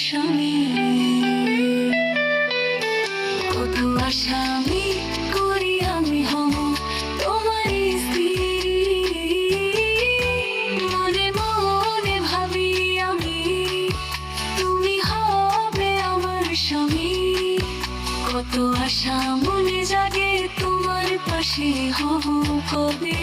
স্বামী। কত আশা আমি করি আমি হব তোমার স্ত্রী। মনে মনে ভাবি আমি তুমি হবে আমার স্বামী। কত আশা মনে জাগে তোমার পাশে হব কবে।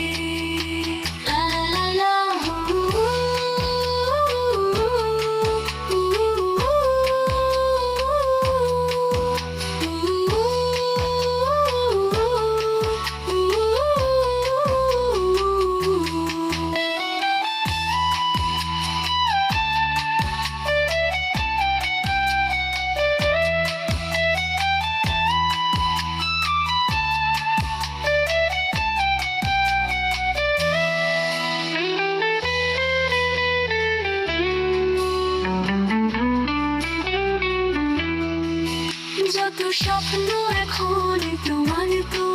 যত স্বপ্ন এখন তোমার তো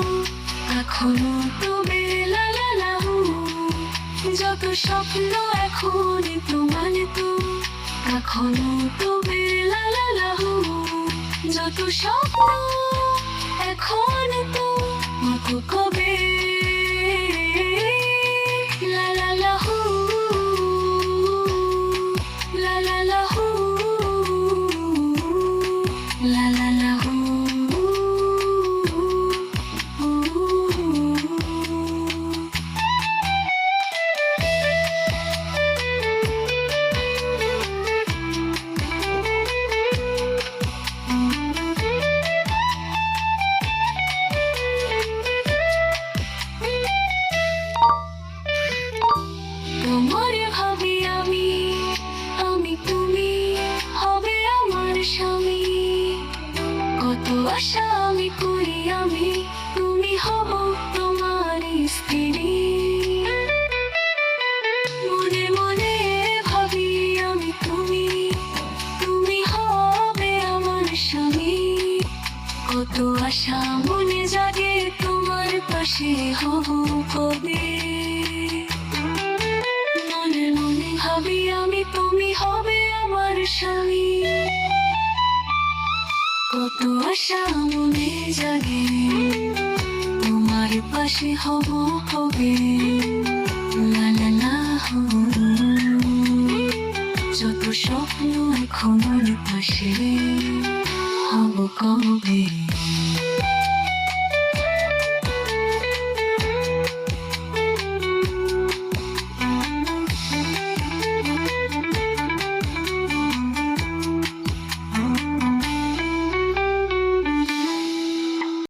এখনো তো বেলা লাহু। যত স্বপ্ন এখন তোমার তো এখনো তো বেলা লাহু। যত স্বপ্ন এখন তো মতো কবে লাহু লাহু লাহু। তোমারে ভাবি আমি আমি তুমি হবে আমার স্বামী। কত আশা আমি করি আমি তুমি হব তোমার স্ত্রী। মনে মনে ভাবি আমি তুমি তুমি হবে আমার স্বামী। কত আশা মনে জাগে তোমার পাশে হব কবে। মনে মনে ভাবি আমি তুমি হবে আমার স্বামী। কত আশা মনে জাগে তোমার পাশে হব কবে লাহু। যত স্বপ্ন এখন পাশে হব কবে।